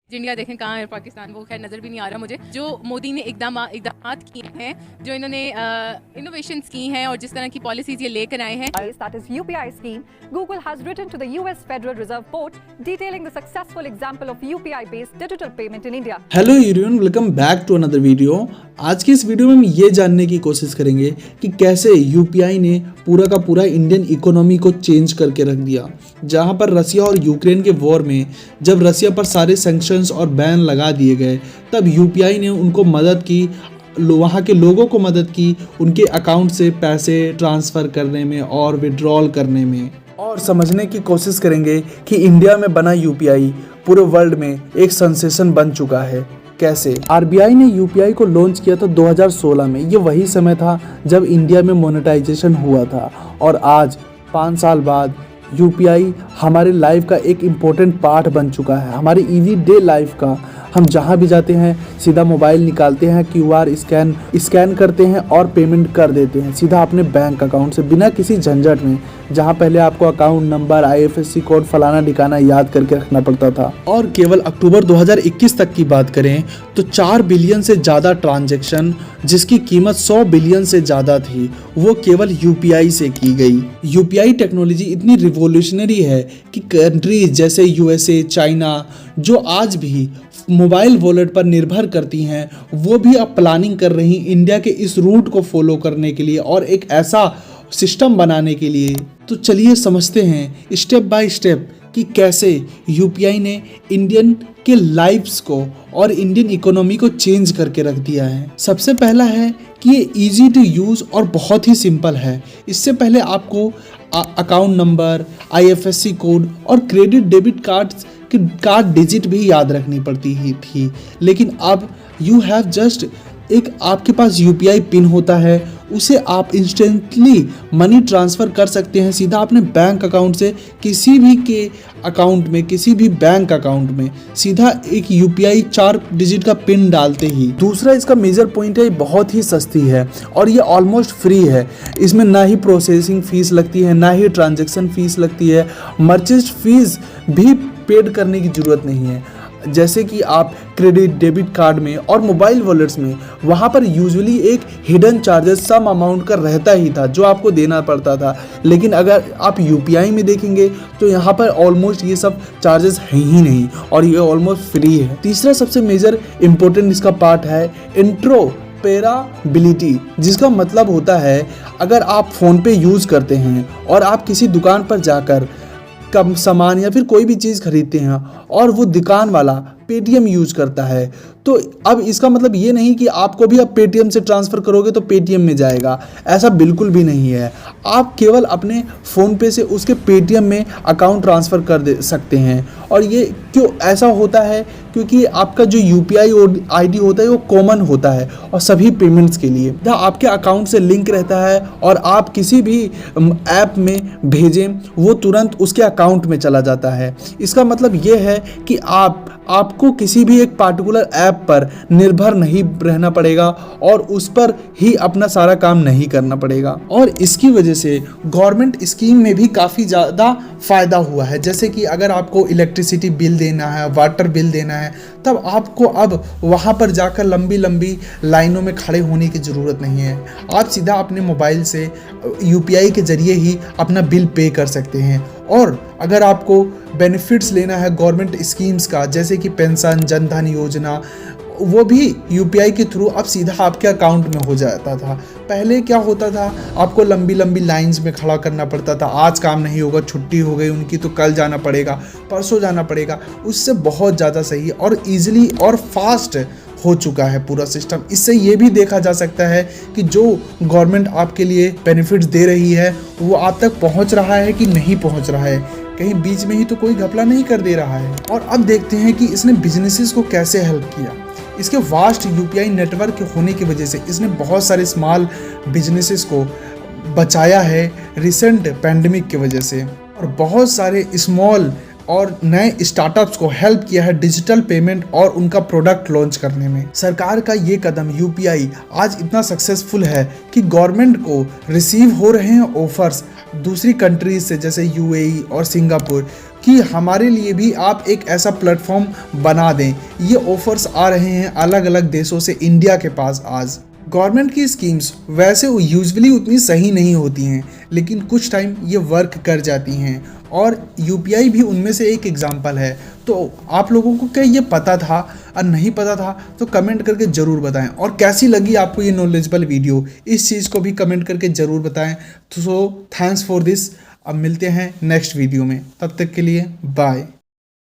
India देखें कहाँ है पाकिस्तान, वो खैर नज़र भी नहीं आ रहा मुझे। जो मोदी ने इकदामात किए हैं, जो इन्होंने इनोवेशंस की हैं और जिस तरह की पॉलिसीज ये लेकर आए हैं। That is UPI scheme. Google has written to the US Federal Reserve Board detailing the successful example of UPI-based digital payment in India. Hello everyone, welcome back to another video. आज की इस video में हम ये जानने की कोशिश करेंगे कि कैसे यूपीआई ने पूरा का पूरा इंडियन इकोनॉमी को चेंज करके रख दिया। जहां पर रसिया और यूक्रेन के वॉर में जब रसिया पर सारे सैंक्शंस और बैन लगा दिए गए, तब यूपीआई ने उनको मदद की, वहाँ के लोगों को मदद की उनके अकाउंट से पैसे ट्रांसफ़र करने में और विड्रॉल करने में। और समझने की कोशिश करेंगे कि इंडिया में बना यूपीआई पूरे वर्ल्ड में एक सेंसेशन बन चुका है। कैसे आरबीआई ने यूपीआई को लॉन्च किया था 2016 में। ये वही समय था जब इंडिया में मोनेटाइजेशन हुआ था, और आज 5 साल बाद यूपीआई हमारे लाइफ का एक इम्पोर्टेंट पार्ट बन चुका है, हमारी इजी डे लाइफ का। हम जहाँ भी जाते हैं सीधा मोबाइल निकालते हैं, क्यूआर स्कैन करते हैं और पेमेंट कर देते हैं सीधा अपने बैंक अकाउंट से, बिना किसी झंझट में। जहाँ पहले आपको अकाउंट नंबर, आईएफएससी कोड, फलाना ठिकाना याद करके रखना पड़ता था। और केवल अक्टूबर 2021 तक की बात करें तो 4 बिलियन से ज़्यादा ट्रांजैक्शन, जिसकी कीमत 100 बिलियन से ज़्यादा थी, वो केवल यूपीआई से की गई। यूपीआई टेक्नोलॉजी इतनी रिवोल्यूशनरी है कि कंट्रीज जैसे यूएसए, चाइना, जो आज भी मोबाइल वॉलेट पर निर्भर करती हैं, वो भी अब प्लानिंग कर रही इंडिया के इस रूट को फॉलो करने के लिए और एक ऐसा सिस्टम बनाने के लिए। तो चलिए समझते हैं स्टेप बाय स्टेप कि कैसे यूपीआई ने इंडियन के लाइफ्स को और इंडियन इकोनॉमी को चेंज करके रख दिया है। सबसे पहला है कि ये इजी टू यूज़ और बहुत ही सिंपल है। इससे पहले आपको अकाउंट नंबर, आईएफएससी कोड और क्रेडिट डेबिट कार्ड डिजिट भी याद रखनी पड़ती ही थी, लेकिन अब यू हैव जस्ट एक आपके पास यूपीआई पिन होता है, उसे आप इंस्टेंटली मनी ट्रांसफ़र कर सकते हैं सीधा अपने बैंक अकाउंट से किसी भी के अकाउंट में, किसी भी बैंक अकाउंट में, सीधा एक यूपीआई 4 डिजिट का पिन डालते ही। दूसरा इसका मेजर पॉइंट है, बहुत ही सस्ती है और ये ऑलमोस्ट फ्री है। इसमें ना ही प्रोसेसिंग फ़ीस लगती है, ना ही ट्रांजैक्शन फ़ीस लगती है, मर्चेंट फ़ीस भी पेड करने की ज़रूरत नहीं है। जैसे कि आप क्रेडिट डेबिट कार्ड में और मोबाइल वॉलेट्स में, वहाँ पर यूजुअली एक हिडन चार्जेस सम अमाउंट का रहता ही था जो आपको देना पड़ता था, लेकिन अगर आप यूपीआई में देखेंगे तो यहाँ पर ऑलमोस्ट ये सब चार्जेस हैं ही नहीं और ये ऑलमोस्ट फ्री है। तीसरा सबसे मेजर इम्पोर्टेंट इसका पार्ट है इंट्रोपेराबिलिटी, जिसका मतलब होता है अगर आप फ़ोन पे यूज़ करते हैं और आप किसी दुकान पर जाकर कम सामान या फिर कोई भी चीज़ खरीदते हैं और वो दुकान वाला पेटीएम यूज करता है, तो अब इसका मतलब ये नहीं कि आपको भी अब पेटीएम से ट्रांसफ़र करोगे तो पेटीएम में जाएगा, ऐसा बिल्कुल भी नहीं है। आप केवल अपने फ़ोनपे से उसके पेटीएम में अकाउंट ट्रांसफ़र कर दे सकते हैं। और ये क्यों ऐसा होता है? क्योंकि आपका जो यूपीआई आईडी होता है वो कॉमन होता है और सभी पेमेंट्स के लिए जहाँ आपके अकाउंट से लिंक रहता है और आप किसी भी ऐप में भेजें वो तुरंत उसके अकाउंट में चला जाता है। इसका मतलब ये है कि आपको किसी भी एक पार्टिकुलर ऐप पर निर्भर नहीं रहना पड़ेगा और उस पर ही अपना सारा काम नहीं करना पड़ेगा। और इसकी वजह से गवर्नमेंट स्कीम में भी काफ़ी ज़्यादा फ़ायदा हुआ है। जैसे कि अगर आपको इलेक्ट्रिसिटी बिल देना है, वाटर बिल देना है, तब आपको अब वहाँ पर जाकर लंबी लंबी लाइनों में खड़े होने की ज़रूरत नहीं है। आप सीधा अपने मोबाइल से यूपीआई के ज़रिए ही अपना बिल पे कर सकते हैं। और अगर आपको बेनिफिट्स लेना है गवर्नमेंट स्कीम्स का, जैसे कि पेंशन, जनधन योजना, वो भी यूपीआई के थ्रू अब सीधा आपके अकाउंट में हो जाता था। पहले क्या होता था, आपको लंबी लंबी लाइंस में खड़ा करना पड़ता था, आज काम नहीं होगा, छुट्टी हो गई उनकी तो कल जाना पड़ेगा, परसों जाना पड़ेगा। उससे बहुत ज़्यादा सही और ईजिली और फास्ट हो चुका है पूरा सिस्टम। इससे ये भी देखा जा सकता है कि जो गवर्नमेंट आपके लिए बेनिफिट्स दे रही है वो आप तक पहुंच रहा है कि नहीं पहुंच रहा है, कहीं बीच में ही तो कोई घपला नहीं कर दे रहा है। और अब देखते हैं कि इसने बिजनेसेस को कैसे हेल्प किया। इसके वास्ट यूपीआई नेटवर्क होने की वजह से इसने बहुत सारे स्मॉल बिजनेसेस को बचाया है रिसेंट पैंडेमिक की वजह से, और बहुत सारे स्मॉल और नए स्टार्टअप्स को हेल्प किया है डिजिटल पेमेंट और उनका प्रोडक्ट लॉन्च करने में। सरकार का ये कदम यूपीआई आज इतना सक्सेसफुल है कि गवर्नमेंट को रिसीव हो रहे हैं ऑफर्स दूसरी कंट्रीज से, जैसे यूएई और सिंगापुर, कि हमारे लिए भी आप एक ऐसा प्लेटफॉर्म बना दें। ये ऑफर्स आ रहे हैं अलग अलग देशों से इंडिया के पास आज। गवर्नमेंट की स्कीम्स वैसे यूजुअली उतनी सही नहीं होती हैं, लेकिन कुछ टाइम ये वर्क कर जाती हैं और यूपीआई भी उनमें से एक एग्जांपल है। तो आप लोगों को क्या ये पता था और नहीं पता था तो कमेंट करके ज़रूर बताएं, और कैसी लगी आपको ये नॉलेजेबल वीडियो इस चीज़ को भी कमेंट करके ज़रूर बताएं। तो थैंक्स फॉर दिस। अब मिलते हैं नेक्स्ट वीडियो में, तब तक के लिए बाय।